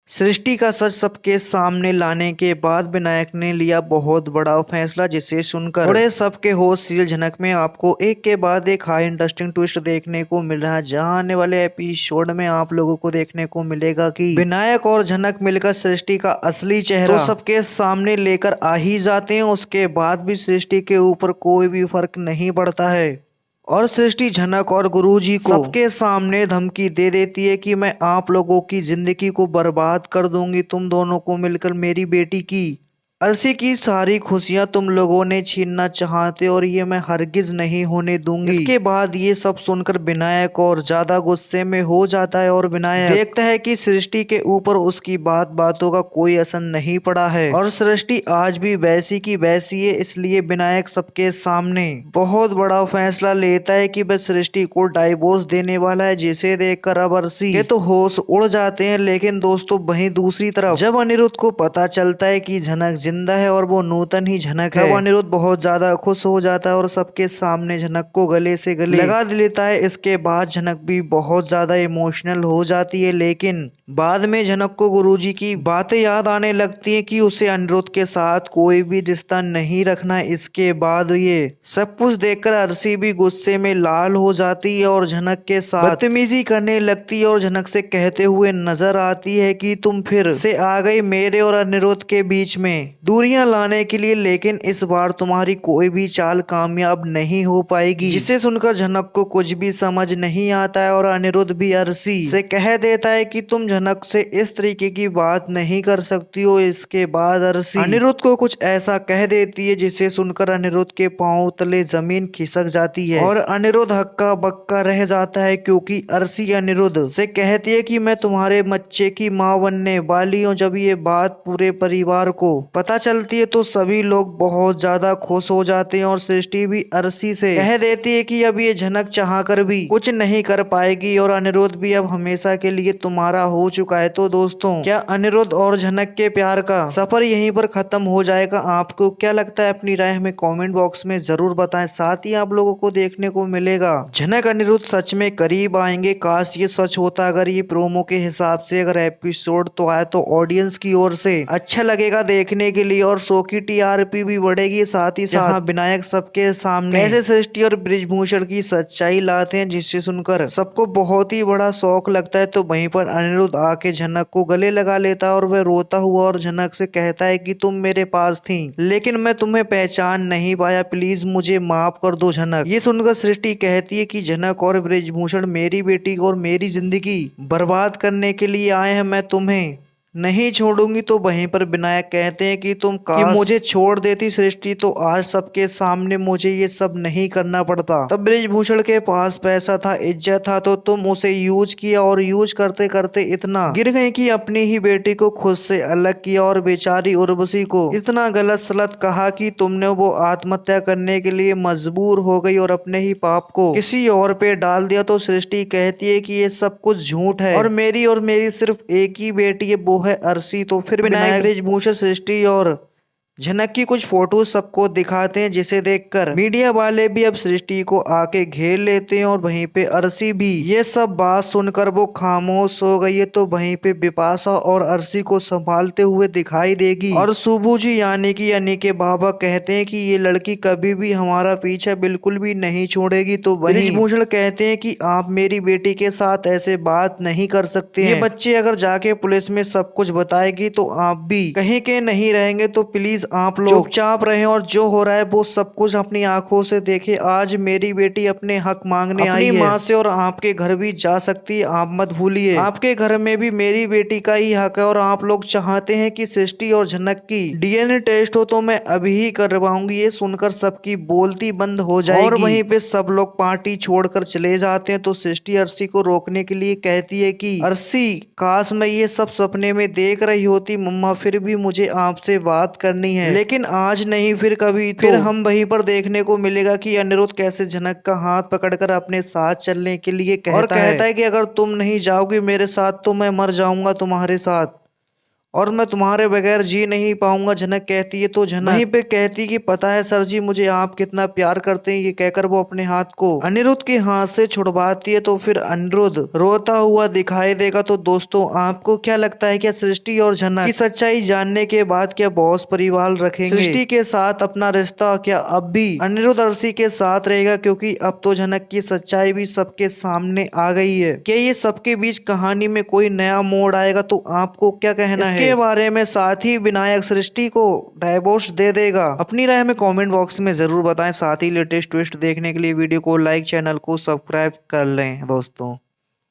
सृष्टि का सच सबके सामने लाने के बाद विनायक ने लिया बहुत बड़ा फैसला, जिसे सुनकर बड़े सबके होश सील झनक में आपको एक के बाद एक हाई इंटरेस्टिंग ट्विस्ट देखने को मिल रहा है। जहां आने वाले एपिसोड में आप लोगों को देखने को मिलेगा कि विनायक और झनक मिलकर सृष्टि का असली चेहरा तो सबके सामने लेकर आ ही जाते हैं। उसके बाद भी सृष्टि के ऊपर कोई भी फर्क नहीं पड़ता है और सृष्टि झनक और गुरुजी को सबके सामने धमकी दे देती है कि मैं आप लोगों की जिंदगी को बर्बाद कर दूंगी। तुम दोनों को मिलकर मेरी बेटी की अलसी की सारी खुशियां तुम लोगों ने छीनना चाहते और ये मैं हरगिज नहीं होने दूंगी। इसके बाद ये सब सुनकर विनायक और ज्यादा गुस्से में हो जाता है और विनायक देखता है कि सृष्टि के ऊपर उसकी बातों का कोई असर नहीं पड़ा है और सृष्टि आज भी वैसी की वैसी है। इसलिए विनायक सबके सामने बहुत बड़ा फैसला लेता है कि वह सृष्टि को डाइवोर्स देने वाला है, जिसे देखकर अब अर्शी के तो होश उड़ जाते हैं। लेकिन दोस्तों, वहीं दूसरी तरफ जब अनिरुद्ध को पता चलता है कि झनक जिंदा है और वो नूतन ही झनक है, तब अनिरुद्ध बहुत ज्यादा खुश हो जाता है और सबके सामने झनक को गले से गले लगा लेता है। इसके बाद झनक भी बहुत ज्यादा इमोशनल हो जाती है, लेकिन बाद में झनक को गुरुजी की बातें याद आने लगती हैं कि उसे अनिरुद्ध के साथ कोई भी रिश्ता नहीं रखना है। इसके बाद ये सब कुछ देखकर अर्शी भी गुस्से में लाल हो जाती है और झनक के साथ बदतमीजी करने लगती है और झनक से कहते हुए नजर आती है कि तुम फिर से आ गई मेरे और अनिरुद्ध के बीच में दूरियां लाने के लिए, लेकिन इस बार तुम्हारी कोई भी चाल कामयाब नहीं हो पाएगी। जिसे सुनकर झनक को कुछ भी समझ नहीं आता है और अनिरुद्ध भी अर्शी से कह देता है कि तुम झनक से इस तरीके की बात नहीं कर सकती हो। इसके बाद अर्शी अनिरुद्ध को कुछ ऐसा कह देती है जिसे सुनकर अनिरुद्ध के पांव तले जमीन खिसक जाती है और अनिरुद्ध हक्का बक्का रह जाता है, क्योंकि अर्शी अनिरुद्ध से कहती है कि मैं तुम्हारे बच्चे की माँ बनने वाली हूँ। जब ये बात पूरे परिवार को पता चलती है तो सभी लोग बहुत ज्यादा खुश हो जाते हैं और सृष्टि भी अर्शी से कह देती है कि अब ये झनक चाह कर भी कुछ नहीं कर पाएगी और अनिरुद्ध भी अब हमेशा के लिए तुम्हारा हो चुका है। तो दोस्तों, क्या अनिरुद्ध और झनक के प्यार का सफर यहीं पर खत्म हो जाएगा? आपको क्या लगता है? अपनी राय हमें कमेंट बॉक्स में जरूर बताएं। साथ ही आप लोगों को देखने को मिलेगा झनक अनिरुद्ध सच में करीब आएंगे। काश ये सच होता। अगर ये प्रोमो के हिसाब से अगर एपिसोड तो आया तो ऑडियंस की ओर से अच्छा लगेगा देखने के लिए और शो की टीआरपी भी बढ़ेगी। साथ ही साथ विनायक सबके सामने कैसे सृष्टि और बृजभूषण की सच्चाई लाते हैं, जिससे सुनकर सबको बहुत ही बड़ा शौक लगता है। तो वहीं पर अनिरुद्ध आके झनक को गले लगा लेता है और वह रोता हुआ और झनक से कहता है कि तुम मेरे पास थी लेकिन मैं तुम्हें पहचान नहीं पाया, प्लीज मुझे माफ कर दो झनक। ये सुनकर सृष्टि कहती है कि झनक और बृजभूषण मेरी बेटी और मेरी जिंदगी बर्बाद करने के लिए आए हैं, मैं तुम्हें नहीं छोड़ूंगी। तो वहीं पर विनायक कहते हैं कि तुम कि मुझे छोड़ देती सृष्टि तो आज सबके सामने मुझे ये सब नहीं करना पड़ता। तब बृजभूषण के पास पैसा था, इज्जत था, तो तुम उसे यूज किया और यूज करते करते इतना गिर गए कि अपनी ही बेटी को खुद से अलग किया और बेचारी उर्वशी को इतना गलत सलत कहा कि तुमने वो आत्महत्या करने के लिए मजबूर हो गई और अपने ही पाप को किसी और पे डाल दिया। तो सृष्टि कहती है कि ये सब कुछ झूठ है और मेरी सिर्फ एक ही बेटी है, वो है अर्शी। तो फिर विनायक बृजभूषण सृष्टि और झनक की कुछ फोटो सबको दिखाते हैं, जिसे देखकर मीडिया वाले भी अब सृष्टि को आके घेर लेते हैं और वहीं पे अर्शी भी ये सब बात सुनकर वो खामोश हो गई है। तो वहीं पे बिपाशा और अर्शी को संभालते हुए दिखाई देगी और सुबू जी यानी के बाबा कहते हैं कि ये लड़की कभी भी हमारा पीछा बिल्कुल भी नहीं छोड़ेगी। तो बृजभूषण कहते हैं कि आप मेरी बेटी के साथ ऐसे बात नहीं कर सकते हैं। ये बच्चे अगर जाके पुलिस में सब कुछ बताएगी तो आप भी कहीं के नहीं रहेंगे। तो प्लीज आप लोग चुपचाप रहें और जो हो रहा है वो सब कुछ अपनी आंखों से देखें। आज मेरी बेटी अपने हक मांगने आई है अपनी माँ से और आपके घर भी जा सकती है, आप मत भूलिए। आपके घर में भी मेरी बेटी का ही हक है और आप लोग चाहते हैं कि सृष्टि और झनक की डीएनए टेस्ट हो तो मैं अभी ही करवाऊंगी। ये सुनकर सबकी बोलती बंद हो जाएगी और वहीं पे सब लोग पार्टी छोड़कर चले जाते हैं। तो सृष्टि अर्शी को रोकने के लिए कहती है कि अर्शी, काश मैं ये सब सपने में देख रही होती मम्मा, फिर भी मुझे आपसे बात करनी है, लेकिन आज नहीं फिर कभी। फिर हम वहीं पर देखने को मिलेगा कि अनिरुद्ध कैसे झनक का हाथ पकड़कर अपने साथ चलने के लिए कहता है कि अगर तुम नहीं जाओगी मेरे साथ तो मैं मर जाऊंगा तुम्हारे साथ। और मैं तुम्हारे बगैर जी नहीं पाऊंगा। झनक कहती है तो झनक वहीं पे कहती कि पता है सर जी, मुझे आप कितना प्यार करते हैं। ये कहकर वो अपने हाथ को अनिरुद्ध के हाथ से छुड़वाती है तो फिर अनिरुद्ध रोता हुआ दिखाई देगा। तो दोस्तों, आपको क्या लगता है, क्या सृष्टि और झनक की सच्चाई जानने के बाद क्या बॉस परिवार रखेंगे सृष्टि के साथ अपना रिश्ता? क्या अब भी अनिरुद्ध अर्शी के साथ रहेगा? क्योंकि अब तो झनक की सच्चाई भी सबके सामने आ गई है। क्या ये सबके बीच कहानी में कोई नया मोड़ आएगा? तो आपको क्या कहना है इसके बारे में? साथ ही विनायक सृष्टि को डाइवोर्स दे देगा? अपनी राय हमें कमेंट बॉक्स में जरूर बताएं। साथ ही लेटेस्ट ट्विस्ट देखने के लिए वीडियो को लाइक, चैनल को सब्सक्राइब कर लें दोस्तों।